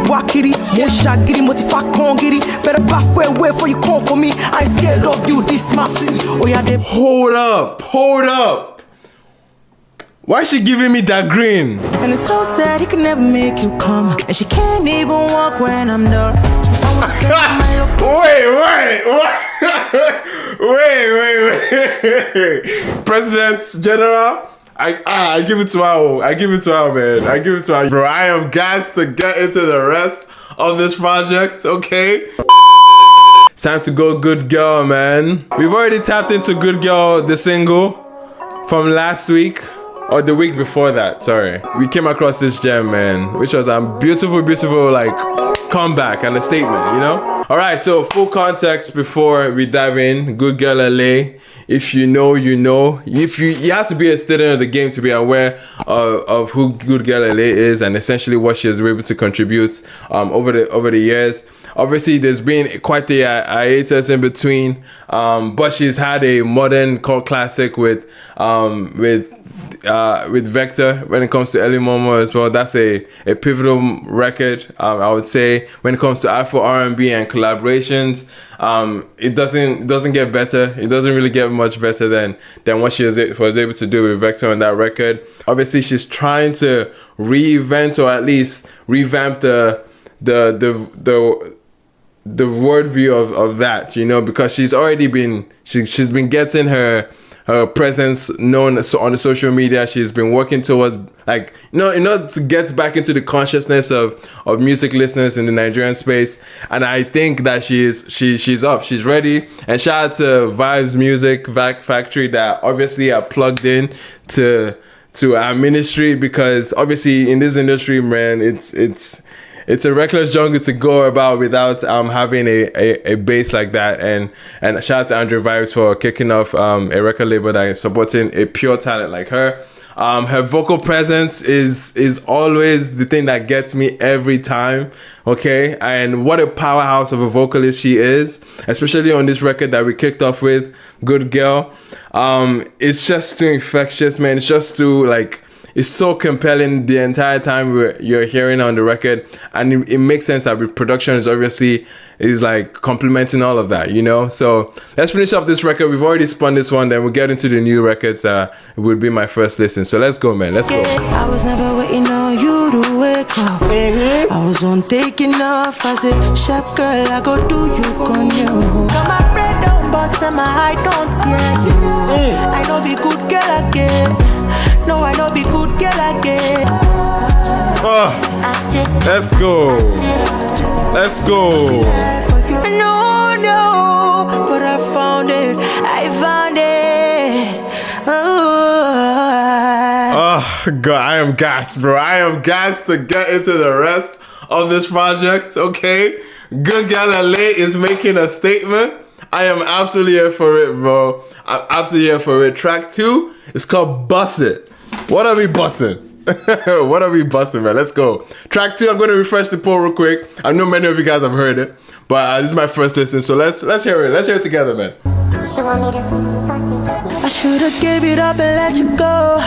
wakiri, more shagiri, motifa kongiri. Better back where for you come for me. I ain't scared of you, this my city. Oh yeah, they hold up. Why is she giving me that green? And it's so sad he can never make you come. And she can't even walk when I'm done. Wait. President General, I give it to her. I give it to her, man. I give it to her. Bro, I am gassed to get into the rest of this project, okay? It's time to go Good Girl, man. We've already tapped into Good Girl, the single from last week. Or the week before that, sorry. We came across this gem, man, which was a beautiful, like, comeback and a statement, you know? All right, so full context before we dive in. Good Girl LA. If you know, you know. If you have to be a student of the game to be aware of who Good Girl LA is and essentially what she has been able to contribute over the years. Obviously, there's been quite the hiatus in between, but she's had a modern cult classic with Vector when it comes to Early Momo as well. That's a pivotal record, I would say. When it comes to Afro R&B and collaborations, it doesn't get better. It doesn't really get much better than what she was able to do with Vector on that record. Obviously, she's trying to reinvent or at least revamp the word view of that, you know, because she's already been she's been getting her presence known on the social media. She's been working towards, like, in order to get back into the consciousness of music listeners in the Nigerian space. And I think that she's up, she's ready. And shout out to Vibes Music Factory that obviously are plugged in to our ministry, because obviously in this industry, man, it's a reckless jungle to go about without having a base like that. And shout out to Andrew Vibes for kicking off a record label that is supporting a pure talent like her. Her vocal presence is always the thing that gets me every time, okay? And what a powerhouse of a vocalist she is, especially on this record that we kicked off with, Good Girl. It's just too infectious, man. It's just too, like, it's so compelling the entire time you're hearing on the record, and it makes sense that production is like complementing all of that, you know. So let's finish up this record. We've already spun this one, then we'll get into the new records that would be my first listen. So let's go, man. Let's go. I was never waiting on you to wake up. I was on taking off. I said, "Chef girl, I go do you con you." Got my bread down, boss, and my eye don't tear you. I know be good girl again. No, I know be good girl again. Let's go. Let's go. No, but I found it. Oh, God, I am gassed, bro. I am gassed to get into the rest of this project, okay? Good Girl LA is making a statement. I am absolutely here for it, bro. I'm absolutely here for it. Track 2 is called Bust It. What are we busting? What are we busting, man? Let's go. Track 2, I'm going to refresh the poll real quick. I know many of you guys have heard it, but this is my first listen, so let's hear it. Let's hear it together, man. She want me to I should have gave it up and let you go,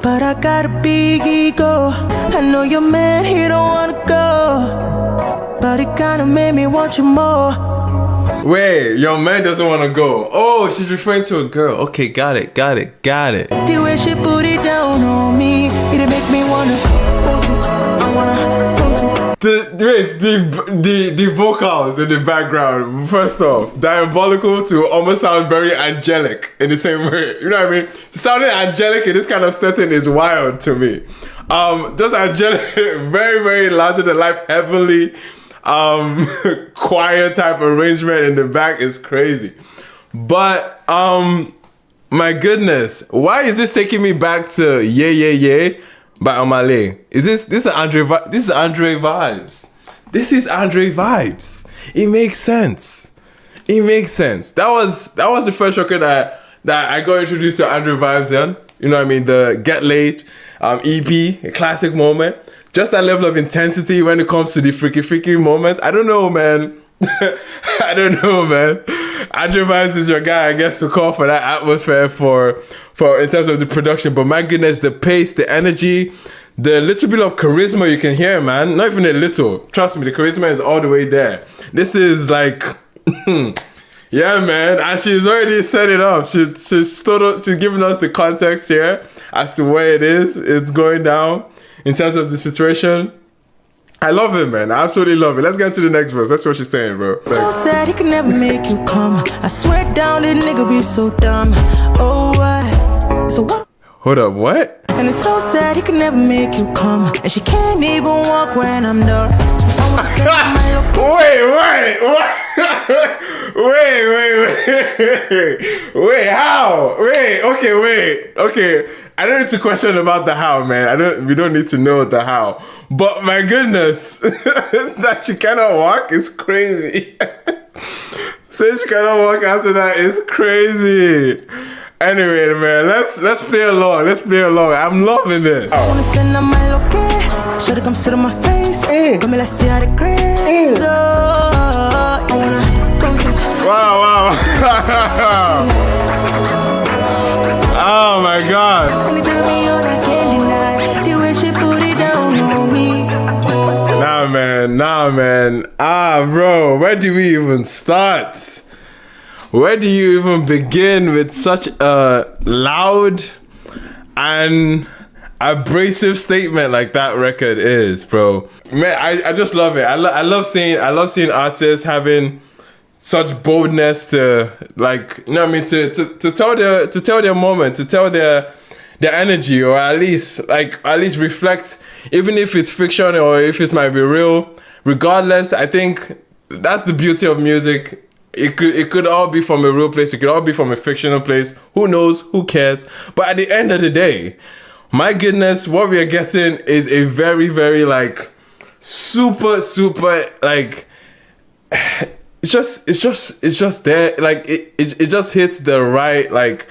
but I got a big ego. I know your man, he don't want to go, but it kind of made me want you more. Wait, your man doesn't want to go. Oh, she's referring to a girl. Okay, got it. The way she put it down on me, it'll make me wanna I wanna the vocals in the background, first off, diabolical to almost sound very angelic in the same way. You know what I mean? Sounding angelic in this kind of setting is wild to me. Just angelic, very, very larger than life, heavenly, choir type arrangement in the back is crazy. But my goodness, why is this taking me back to Yeah Yeah Yeah by Omale? This is Andre Vibes. This is Andre Vibes. It makes sense. That was the first record that I got introduced to Andre Vibes on. You know what I mean? The Get Laid EP, a classic moment. Just that level of intensity when it comes to the freaky moments. I don't know, man. Andre Vibes is your guy, I guess, to call for that atmosphere for in terms of the production. But my goodness, the pace, the energy, the little bit of charisma you can hear, man. Not even a little. Trust me, the charisma is all the way there. This is like, yeah, man. And she's already set it up. She's giving us the context here as to where it's going down in terms of the situation. I love it, man. I absolutely love it. Let's get into the next verse. That's what she's saying, bro. So sad he could never make you come. I swear down, the nigga be so dumb. Oh, what? So what? Hold up, what? And it's so sad he could never make you come. And she can't even walk when I'm done. Wait, how? Okay. I don't need to question about the how, man. We don't need to know the how. But my goodness, that she cannot walk is crazy. Saying she cannot walk after that is crazy. Anyway, man, let's play along. I'm loving this. I wanna send her my location. Should've come sit on my face. Come let's see how the crazy. I wanna bounce it. Wow. Oh my God. Anytime me on, I can't deny the way she put it down on me. Nah, man. Bro, where do we even start? Where do you even begin with such a loud and abrasive statement like that record is, bro? Man, I just love it. I love seeing artists having such boldness to, like, you know what I mean, to tell their moment, to tell their energy, or at least reflect, even if it's fiction or if it might be real. Regardless, I think that's the beauty of music. It could all be from a real place. It could all be from a fictional place. Who knows? Who cares? But at the end of the day, my goodness, what we are getting is a very, very, like, super, like, it's just there. Like, it just hits the right, like,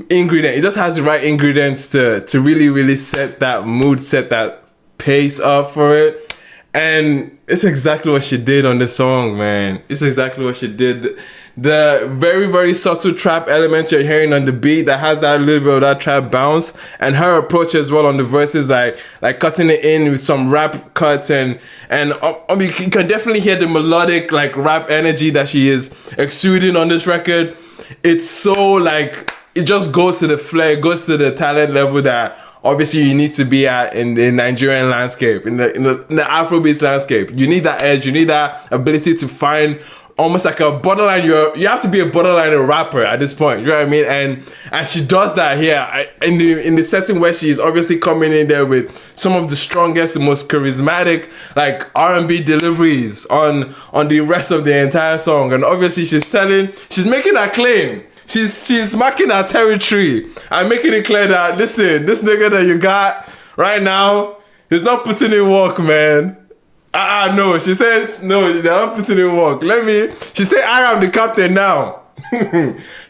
ingredient. It just has the right ingredients to really, really set that mood, set that pace up for it. And it's exactly what she did on this song, man. It's exactly what she did. The very, very subtle trap elements you're hearing on the beat that has that little bit of that trap bounce, and her approach as well on the verses, like cutting it in with some rap cuts, and you can definitely hear the melodic, like, rap energy that she is exuding on this record. It's so, like, it just goes to the flair, it goes to the talent level that obviously you need to be at in the Nigerian landscape, in the Afrobeats landscape. You need that edge, you need that ability to find almost like a borderline, you have to be a borderline rapper at this point, you know what I mean? And she does that here in the setting where she is obviously coming in there with some of the strongest and most charismatic, like, R&B deliveries on the rest of the entire song. And obviously she's making a claim. She's marking her territory and making it clear that, listen, this nigga that you got right now, he's not putting in work, man. No, she says, no, they're not putting in work. She said, I am the captain now.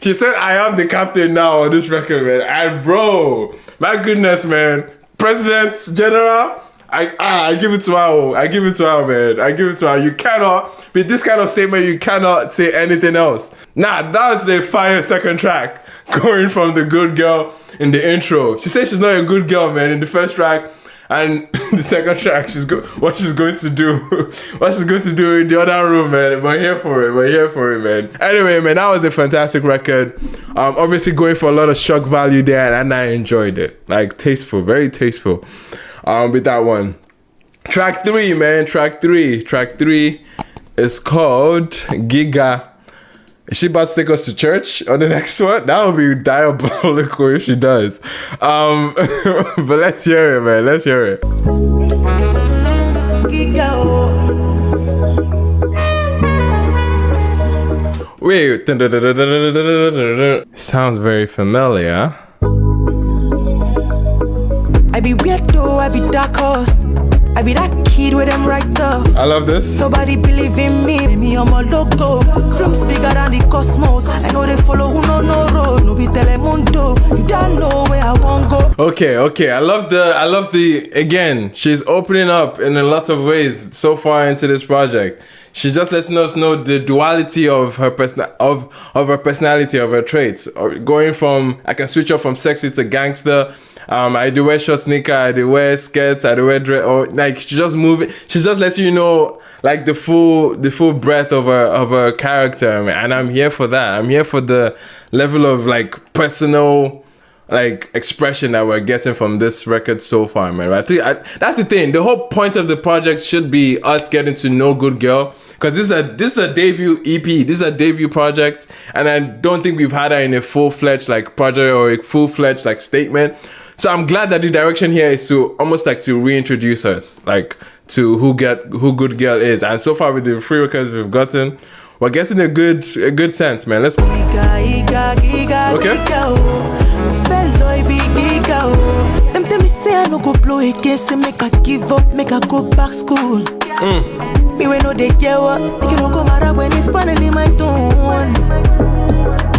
She said, I am the captain now on this record, man. And bro, my goodness, man. President, General, I give it to her. I give it to her, man. I give it to her. You cannot, with this kind of statement, you cannot say anything else. Nah, that's a fire second track. Going from the good girl in the intro. She says she's not a good girl, man, in the first track. And the second track, what she's going to do in the other room, man. We're here for it, man. Anyway, man, that was a fantastic record. Obviously going for a lot of shock value there, and I enjoyed it. Like, tasteful, very tasteful. With that one. Track 3, man. Track 3 is called Giga. Is she about to take us to church on the next one? That would be diabolical if she does. But let's hear it, man. Let's hear it. Wait. Sounds very familiar. I be weird though, I be dark horse. I be that kid with them right up. I love this. Nobody believe in me on my logo. Dreams bigger than the cosmos. I know they follow who no road. No be telemundo. You don't know where I won't go. Okay. I love the again, she's opening up in a lot of ways so far into this project. she's just letting us know the duality of her her personality, of her traits. Going from, I can switch up from sexy to gangster. I do wear short sneaker, I do wear skirts, I do wear dress, or like she just lets you know like the full breadth of her character, man. And I'm here for that. I'm here for the level of like personal like expression that we're getting from this record so far, man. I think that's the thing. The whole point of the project should be us getting to know Goodgirl, because this is a debut EP. This is a debut project, and I don't think we've had her in a full-fledged like project or a full-fledged like statement. So I'm glad that the direction here is to almost like to reintroduce us like to who Goodgirl is. And so far with the 3 records we've gotten, we're getting a good sense, man. Let's go. Okay. Them tell me say I no go blow a case, say make I give up, make I go back school. Me we know they care what, you no go matter when it's finally my turn.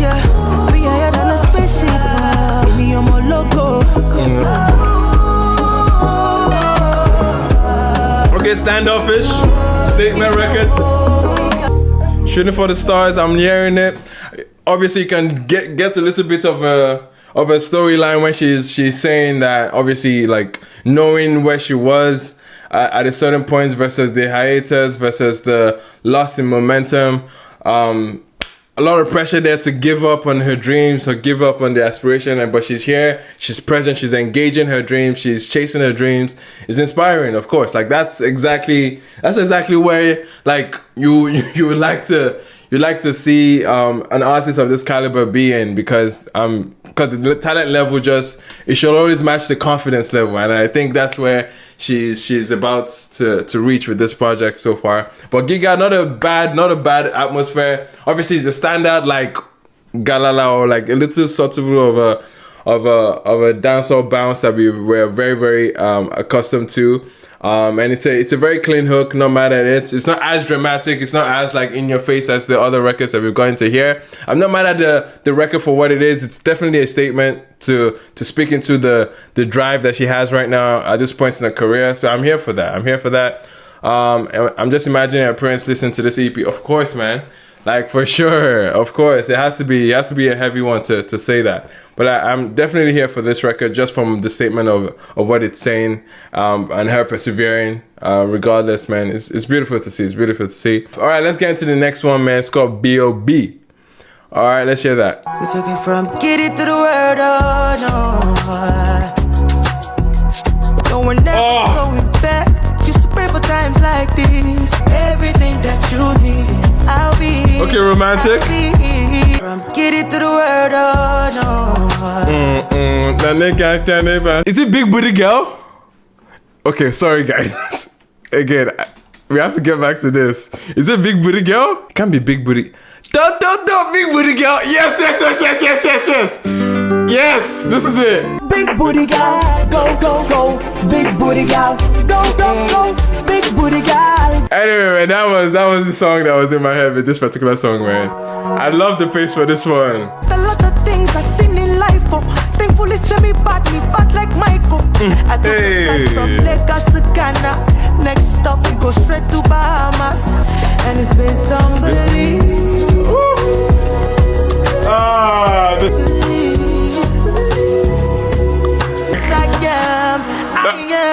Yeah, we higher than a spaceship. Me I'm a loco. Okay, Standoffish, statement record. Shooting for the stars, I'm hearing it. Obviously, you can get a little bit of a storyline when she's saying that, obviously, like knowing where she was at a certain point versus the hiatus versus the loss in momentum. A lot of pressure there to give up on her dreams or give up on the aspiration, but she's here, she's present, she's engaging her dreams, she's chasing her dreams. It's inspiring, of course. Like that's exactly where like you would like to see an artist of this caliber be in, because the talent level it should always match the confidence level, and I think that's where she's about to reach with this project so far. But Giga, not a bad atmosphere. Obviously, it's a standard like galala or like a little subtle of a dancehall bounce that we were very very accustomed to. And it's a very clean hook, no matter it's not as dramatic, it's not as like in your face as the other records that we're going to hear. I'm not mad at the record for what it is. It's definitely a statement to speak into the drive that she has right now at this point in her career. So I'm here for that. I'm just imagining her parents listening to this EP. Of course, man. Like for sure, of course, it has to be a heavy one to say that. But I'm definitely here for this record, just from the statement of what it's saying, and her persevering, regardless, man. It's beautiful to see. It's beautiful to see. All right, let's get into the next one, man. It's called B.O.B. All right, let's hear that. We took it from kitty to the world, oh no. No, we're never going back. Used to pray for times like this. Everything that you need, I'll be. Okay, romantic. From kitty to the world, oh no. Is it Big Booty Girl? Okay, sorry guys. Again, we have to get back to this. Is it Big Booty Girl? It can't be Big Booty. Don't, Big Booty Girl. Yes. Yes, this is it. Big booty girl, go. Big booty girl, go. Big booty girl. Anyway, man, that was the song that was in my head with this particular song, man. I love the pace for this one. A lot of things I've seen in life, oh. Thankfully, me bad like Michael. I took a flight from Lagos to Ghana. Next stop, we go straight to Bahamas, and it's based on belief.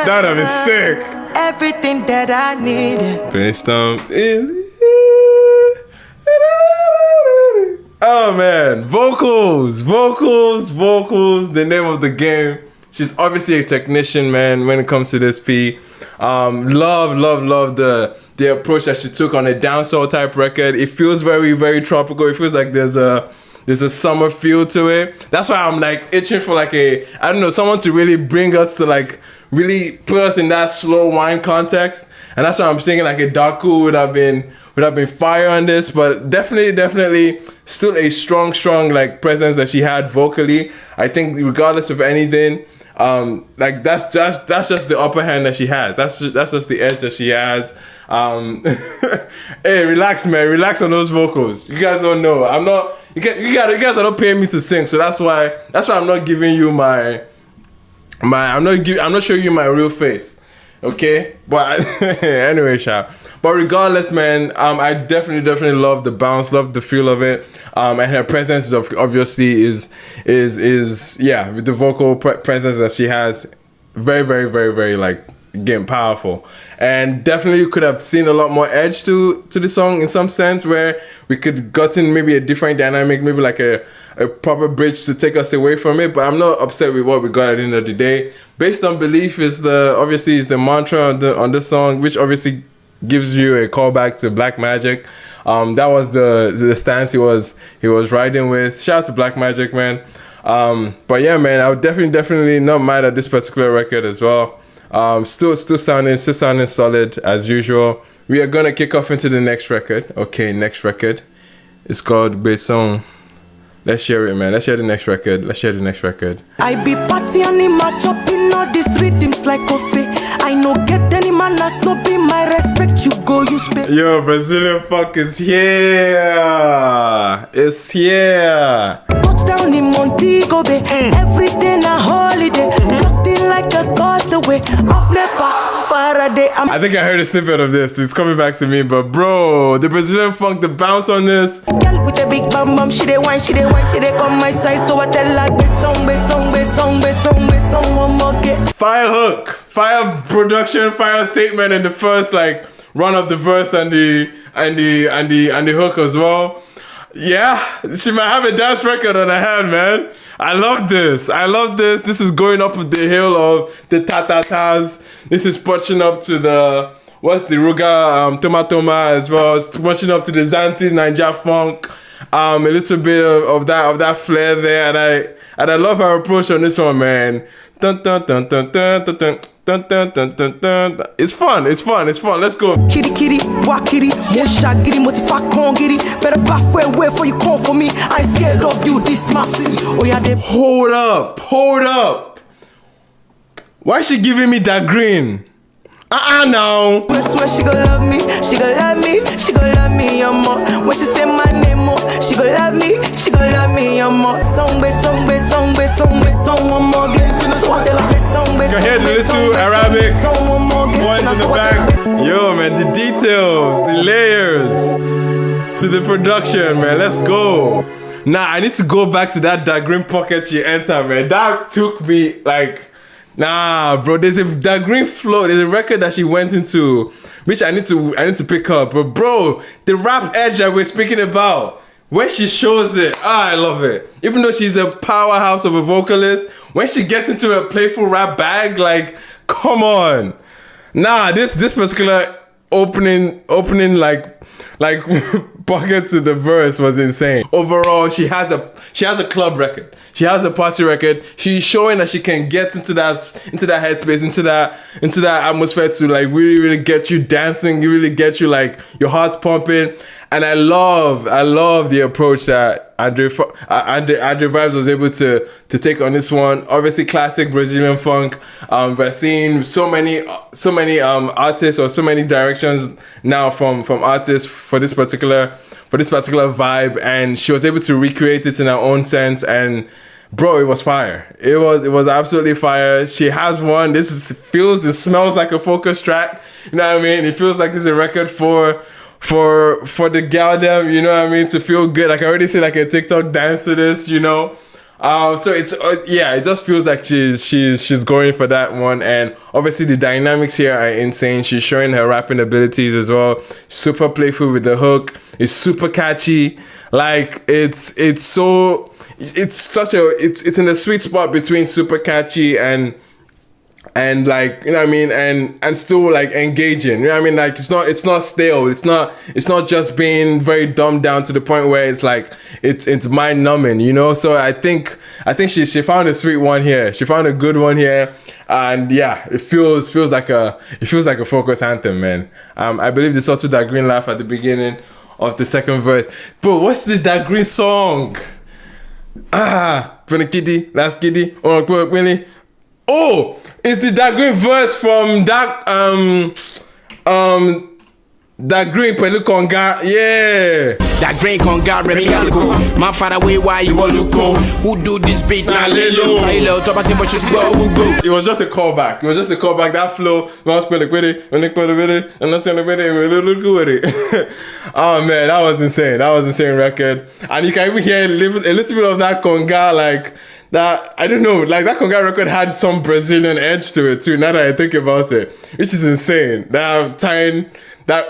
That'd be sick. Everything that I needed. Based on. Oh man, vocals. The name of the game. She's obviously a technician, man. When it comes to this P, love the approach that she took on a dancehall type record. It feels very very tropical. It feels like there's a summer feel to it. That's why I'm like itching for like someone to really bring us to like really put us in that slow wine context. And that's why I'm thinking like a Daku would have been fire on this. But definitely still a strong like presence that she had vocally. I think regardless of anything, like that's just the upper hand that she has. That's just the edge that she has. Hey, relax, man. Relax on those vocals. You guys don't know. I'm not. You guys are not paying me to sing, so that's why I'm not giving you I'm not showing you my real face. Okay, but anyway, Sha. But regardless, man, I definitely love the bounce, love the feel of it. And her presence is obviously is yeah, with the vocal presence that she has, very like again powerful. And definitely you could have seen a lot more edge to the song in some sense, where we could gotten maybe a different dynamic, maybe like a proper bridge to take us away from it. But I'm not upset with what we got at the end of the day. Based on Belief is the mantra on the song, which obviously gives you a callback to Black Magic. That was the stance he was riding with. Shout out to Black Magic, man. But yeah, man, I would definitely not mad at this particular record as well. Still sounding solid as usual. We are gonna kick off into the next record. Okay, next record. It's called Besong. Let's share it, man. Let's share the next record. I be party animal chopping all these rhythms like coffee. I no get any man that's no be my respect. You go, you spend. Yo, Brazilian funk is here. It's here. Touchdown in Montego Bay. Every day na holiday. Plugged in like a god away. Up never Faraday. I think I heard a snippet of this. It's coming back to me, but bro, the Brazilian funk, the bounce on this. Girl with a big bam bam, she dey wine, she dey come my side. So I tell her, besong, one more get. Fire hook, fire production, fire statement in the first like run of the verse and the hook as well. Yeah, she might have a dance record on her hand, man. I love this. This is going up the hill of the ta-ta-tas. This is punching up to the Ruga Toma as well. It's punching up to the Zantis, Ninja Funk. A little bit of that flair there, and I love her approach on this one, man. Dun, dun, dun, dun, dun, dun, dun. Dun, dun, dun, dun, dun. It's fun. Let's go. Kitty, walk kitty, more shot kitty, what if I can't get it? Better back where for you come for me. I ain't scared of you, this my city. Oh yeah, they hold up. Why is she giving me that green? Now. I swear she gon' love me, more. When she say my name more, she gon' love me, more. Song, one more game. So I tell her, you can hear the little Arabic points in the back. Yo, man, the details, the layers to the production, man. Let's go. Nah, I need to go back to that green pocket she entered, man. That took me like. Nah, bro. There's that green flow. There's a record that she went into, which I need to pick up. But bro, the rap edge that we're speaking about, when she shows it, I love it. Even though she's a powerhouse of a vocalist, when she gets into a playful rap bag, like, come on. Nah, this particular opening like bucket to the verse was insane. Overall, she has a club record. She has a party record. She's showing that she can get into that headspace, into that atmosphere to like really get you dancing, really get you like your heart's pumping. And I love the approach that Andre Vibes was able to take on this one. Obviously, classic Brazilian funk. We're seeing so many artists or so many directions now from artists for this particular vibe, and she was able to recreate it in her own sense. And bro, it was fire. It was absolutely fire. She has one. It smells like a focus track. You know what I mean? It feels like this is a record for the gal them, you know what I mean, to feel good. Like I already see like a TikTok dance to this, you know. So it's it just feels like she's going for that one. And obviously the dynamics here are insane. She's showing her rapping abilities as well. Super playful with the hook. It's super catchy. Like it's in the sweet spot between super catchy and like, you know what I mean, and still like engaging, you know what I mean, like it's not stale, it's not just being very dumbed down to the point where it's like it's mind numbing, you know. So I think she found a sweet one here. She found a good one here, and yeah, it feels like a focus anthem, man. I believe they saw to that green laugh at the beginning of the second verse. Bro, what's that green song? Kitty, last kitty, oh, it's that green verse from that That green pelu conga, yeah. That green conga, Remy Baggins. My father, why you all look cool? Who do this beat? Now, little. It was just a callback. That flow, oh man, that was insane. That was an insane record. And you can even hear a little bit of that conga, like that. I don't know, like that conga record had some Brazilian edge to it too. Now that I think about it, which is insane. That I'm tying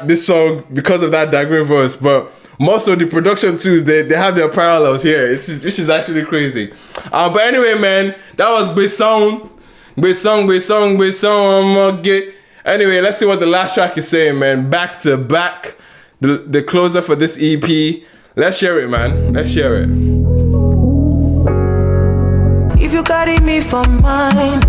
this song because of that Dagreen verse, but more so the production too. They have their parallels here, which is actually crazy. But anyway, man, that was Besong. Anyway, let's see what the last track is saying, man. Back to back, the closer for this EP. Let's share it, man. Let's share it. If you carry me for mine,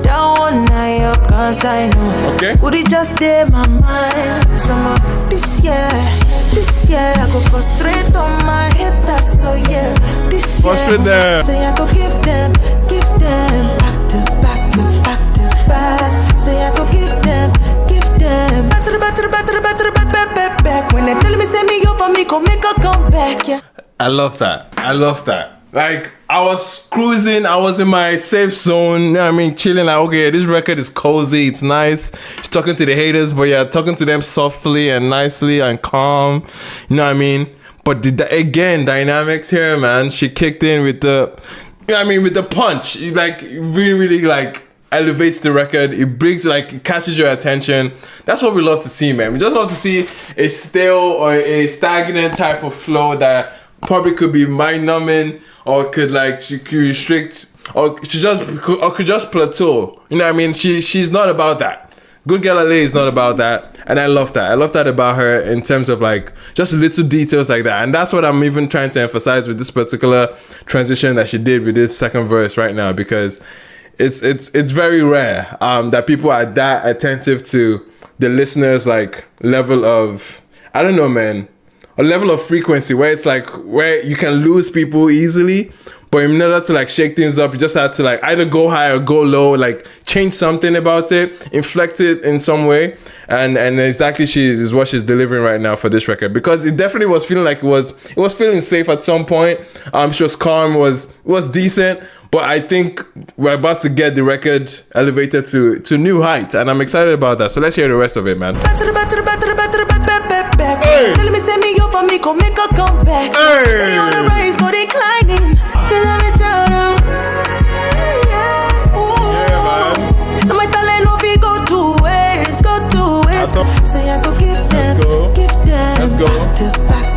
down one night, you can't I know. Okay. Could it just stay my mind? Summer this year, I go frustrate on my head, that's so yeah. This year, frustrate them. Say I go give them, back to back to back to back. Say I go give them, back to the back to the back to the back to the back. When they tell me say me over me, go make a comeback, yeah. I love that. Like, I was cruising, I was in my safe zone, you know what I mean, chilling, like, okay, this record is cozy, it's nice. She's talking to the haters, but yeah, talking to them softly and nicely and calm, you know what I mean? But again, dynamics here, man. She kicked in with the, you know what I mean, with the punch. It, like, really, like, elevates the record. It brings, like, it catches your attention. That's what we love to see, man. We just love to see a stale or a stagnant type of flow that probably could be mind-numbing, or could like she could restrict, or could just plateau. You know what I mean? She's not about that. Goodgirl LA is not about that, and I love that. I love that about her in terms of like just little details like that, and that's what I'm even trying to emphasize with this particular transition that she did with this second verse right now, because it's very rare that people are that attentive to the listeners' like level of, I don't know, man, a level of frequency where it's like where you can lose people easily, but in order to like shake things up, you just have to like either go high or go low, like change something about it, inflect it in some way, and exactly is what she's delivering right now for this record, because it definitely was feeling like it was feeling safe at some point. She was calm, was decent, but I think we're about to get the record elevated to new heights, and I'm excited about that. So let's hear the rest of it, man. Hey. Tell me, send me over me, go make a comeback. Hey. Steady on the rise, no declining. Cause I'm a child. No my talent, no we go two ways. Say I go give them. Let's go. Back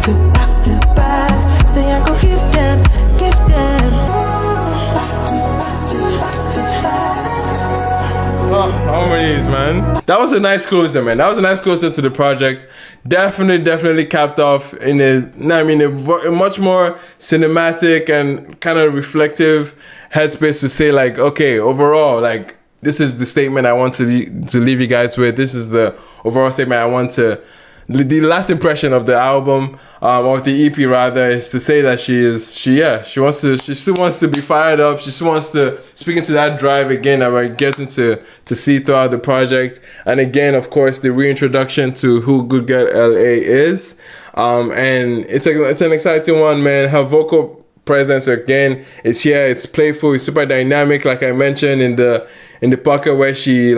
to back. Say I go give them. Oh, harmonies, man. That was a nice closer, man. That was a nice closer to the project. Definitely capped off in a much more cinematic and kind of reflective headspace to say like, okay, overall, like this is the statement I want to leave you guys with. This is the overall statement I want to. The last impression of the album, or the EP rather, is to say that she still wants to be fired up. She still wants to speak into that drive again that we're getting to see throughout the project. And again, of course, the reintroduction to who Goodgirl LA is. And it's an exciting one, man. Her vocal presence again is here. It's playful. It's super dynamic, like I mentioned in the pocket where she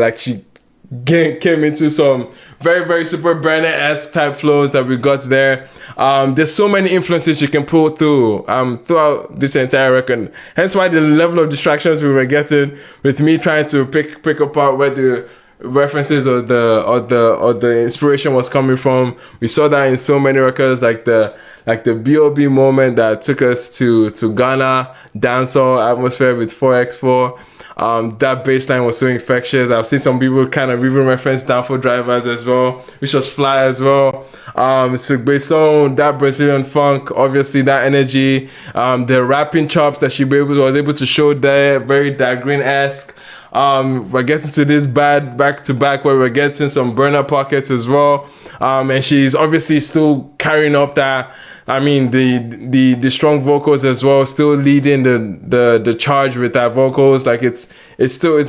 came into some very super Brenner-esque type flows that we got there. There's so many influences you can pull through throughout this entire record. Hence why the level of distractions we were getting with me trying to pick apart where the references or the inspiration was coming from. We saw that in so many records, like the B.O.B. moment that took us to Ghana dancehall atmosphere with 4x4. That bass line was so infectious. I've seen some people kind of even reference Downfall Drivers as well, which was fly as well. So based on that Brazilian funk, obviously that energy, the rapping chops that she was able to show there, very Dagreen-esque. We're getting to this bad back-to-back where we're getting some burner pockets as well. And she's obviously still carrying up that, I mean, the strong vocals as well, still leading the charge with that vocals. Like it's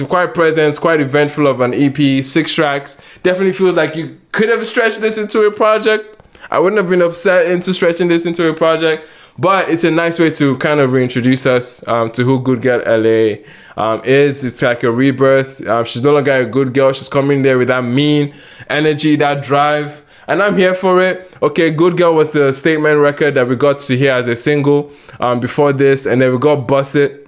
quite present, it's quite eventful of an EP, 6 tracks. Definitely feels like you could have stretched this into a project. I wouldn't have been upset into stretching this into a project, but it's a nice way to kind of reintroduce us to who Goodgirl LA is. It's like a rebirth. She's no longer a good girl. She's coming there with that mean energy, that drive. And I'm here for it. Okay, Goodgirl was the statement record that we got to hear as a single before this. And then we got Bust It.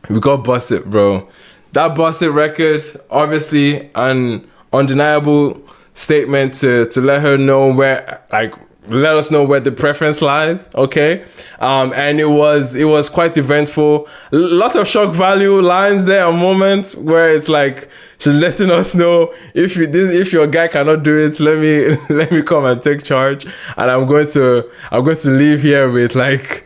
We got Bust It, bro. That Bust It record, obviously an undeniable statement to let her know where, like, let us know where the preference lies, okay? And it was quite eventful. A lot of shock value lines there, a moment where it's like she's letting us know if your guy cannot do it, let me come and take charge, and I'm going to leave here with like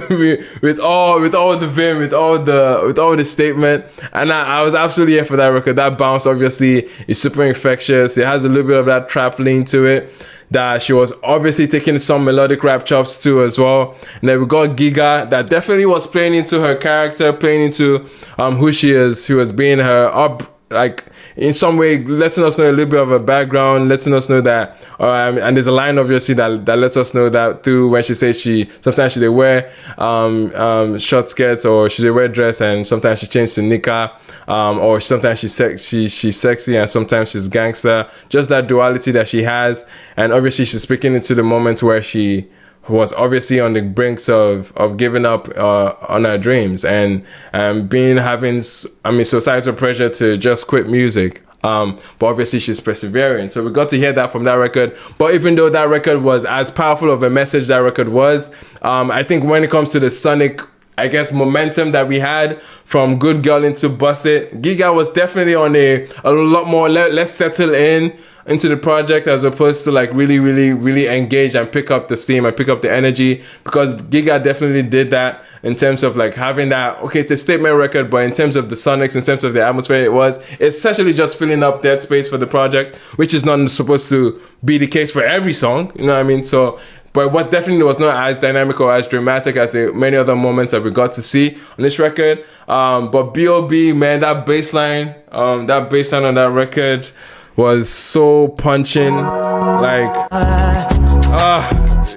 with all the vim, with all the statement. And I was absolutely here for that record. That bounce obviously is super infectious. It has a little bit of that trap lean to it that she was obviously taking some melodic rap chops too as well. And then we got Giga that definitely was playing into her character, playing into who she is, who was being her up, like in some way letting us know a little bit of her background, letting us know that and there's a line obviously that lets us know that through when she says sometimes she wear short skirts, or she wear dress, and sometimes she changed to nika, or sometimes she's sexy and sometimes she's gangster. Just that duality that she has. And obviously she's speaking into the moment where she was obviously on the brinks of giving up on her dreams and having societal pressure to just quit music. But obviously she's persevering. So we got to hear that from that record. But even though that record was as powerful of a message that record was, I think when it comes to the sonic, I guess, momentum that we had from Goodgirl into Bust It, Giga was definitely on a lot more let's settle into the project, as opposed to like really, really, really engage and pick up the steam and pick up the energy, because Giga definitely did that in terms of like having that, okay, it's a statement record, but in terms of the sonics, in terms of the atmosphere, it was essentially just filling up that space for the project, which is not supposed to be the case for every song, you know what I mean? So, but what definitely was not as dynamic or as dramatic as the many other moments that we got to see on this record. But B.O.B., man, that bass line on that record was so punching. Like,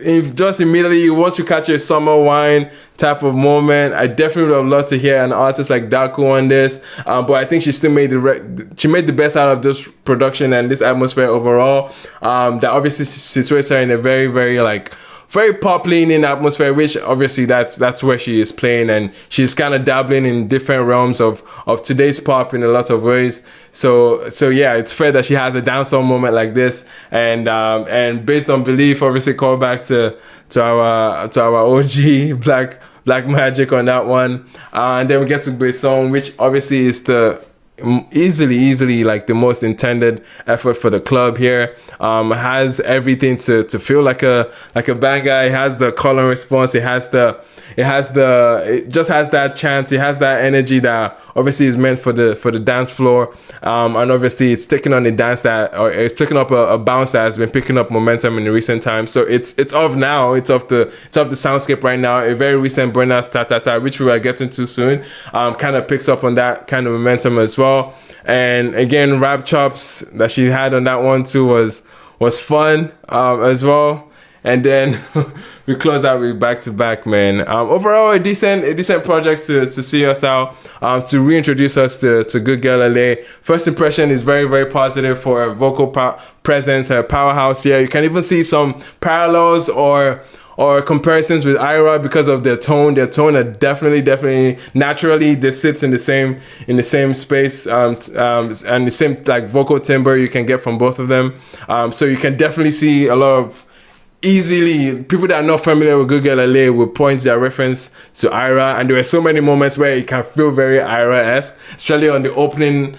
if just immediately once you catch a summer wine type of moment, I definitely would have loved to hear an artist like Daku on this. But I think she still made the best out of this production and this atmosphere overall. That obviously situates her in a very, very like very pop leaning atmosphere, which obviously that's where she is playing, and she's kind of dabbling in different realms of today's pop in a lot of ways. So yeah, it's fair that she has a dancehall moment like this, and based on belief, obviously call back to our OG Black Magic on that one, and then we get to Besson, which obviously is the easily like the most intended effort for the club here. Has everything to feel like a banger. It has the call and response. It just has that chance. It has that energy that obviously is meant for the dance floor. And obviously it's taking on it's taking up a bounce that has been picking up momentum in the recent times. So it's off now. It's off the soundscape right now. A very recent Burner's Ta Ta Ta, which we are getting to soon, kind of picks up on that kind of momentum as well. And again, rap chops that she had on that one too was fun as well. And then we close out with Back to Back, man. Overall, a decent project to see us out, to reintroduce us to Goodgirl LA. First impression is very, very positive for her vocal presence, her powerhouse here. You can even see some parallels or comparisons with Ira because of their tone. Their tone are definitely naturally, they sit in the same space, and the same like vocal timbre you can get from both of them. So you can definitely see a lot of easily people that are not familiar with Goodgirl LA will point their reference to Ira, and there were so many moments where it can feel very Ira-esque, especially on the opening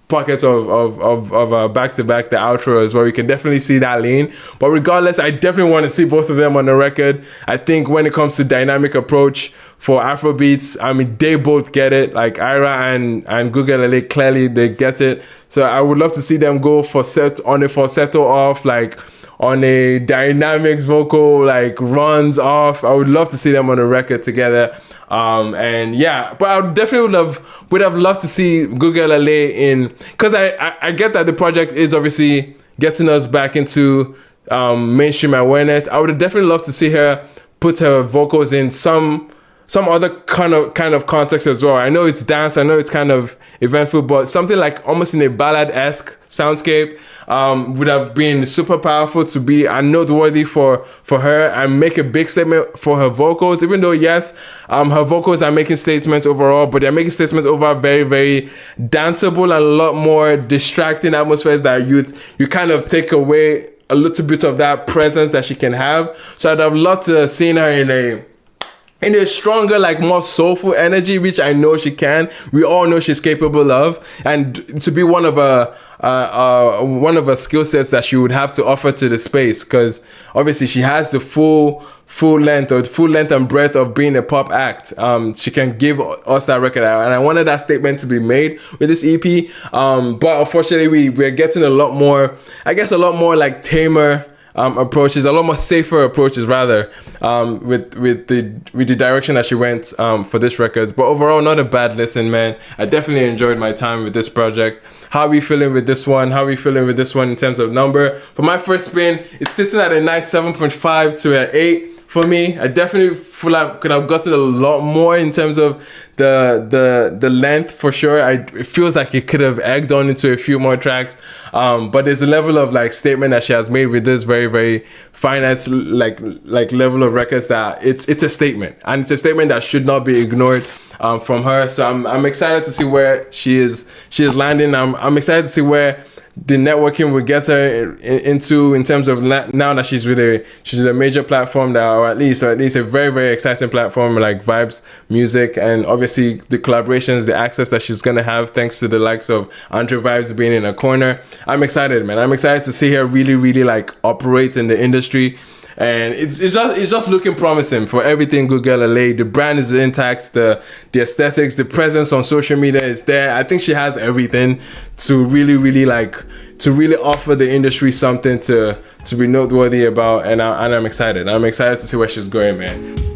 pockets of back-to-back, the outro as well. You can definitely see that lane. But regardless, I definitely want to see both of them on the record. I think when it comes to dynamic approach for Afrobeats, I mean, they both get it. Like Ira and Goodgirl, clearly they get it. So I would love to see them go on a falsetto off, like on a dynamics vocal, like runs off. I would love to see them on a record together. And yeah, but I definitely would have loved to see Goodgirl in, because I get that the project is obviously getting us back into mainstream awareness. I would have definitely loved to see her put her vocals in some other kind of context as well. I know it's dance, I know it's kind of eventful, but something like almost in a ballad-esque soundscape would have been super powerful to be noteworthy for her and make a big statement for her vocals. Even though yes, her vocals are making statements overall, but they're making statements over very, very danceable and a lot more distracting atmospheres that you kind of take away a little bit of that presence that she can have. So I'd have loved to have seen her in a stronger, like more soulful energy, which I know she can. We all know she's capable of, and to be one of her skill sets that she would have to offer to the space, because obviously she has the full length and breadth of being a pop act. She can give us that record out, and I wanted that statement to be made with this EP. But unfortunately, we're getting a lot more like tamer approaches, a lot more safer approaches rather, with the direction that she went for this record. But overall, not a bad listen, man. I definitely enjoyed my time with this project. How are we feeling with this one? How are we feeling with this one in terms of number? For my first spin, it's sitting at a nice 7.5 to an 8. For me, I definitely feel like could have gotten a lot more in terms of the length, for sure. It feels like it could have egged on into a few more tracks, but there's a level of like statement that she has made with this very, very finite like level of records that it's a statement, and it's a statement that should not be ignored from her. So I'm excited to see where she is landing. I'm excited to see where the networking will get her into in terms of now that she's with a major platform that, or at least a very, very exciting platform like Vibes Music, and obviously the collaborations, the access that she's gonna have thanks to the likes of Andre Vibes being in a corner. I'm excited, man. I'm excited to see her really, really like operate in the industry. And it's just looking promising for everything Goodgirl LA. The brand is intact, the aesthetics, the presence on social media is there. I think she has everything to really offer the industry something to be noteworthy about, and I'm excited. I'm excited to see where she's going, man.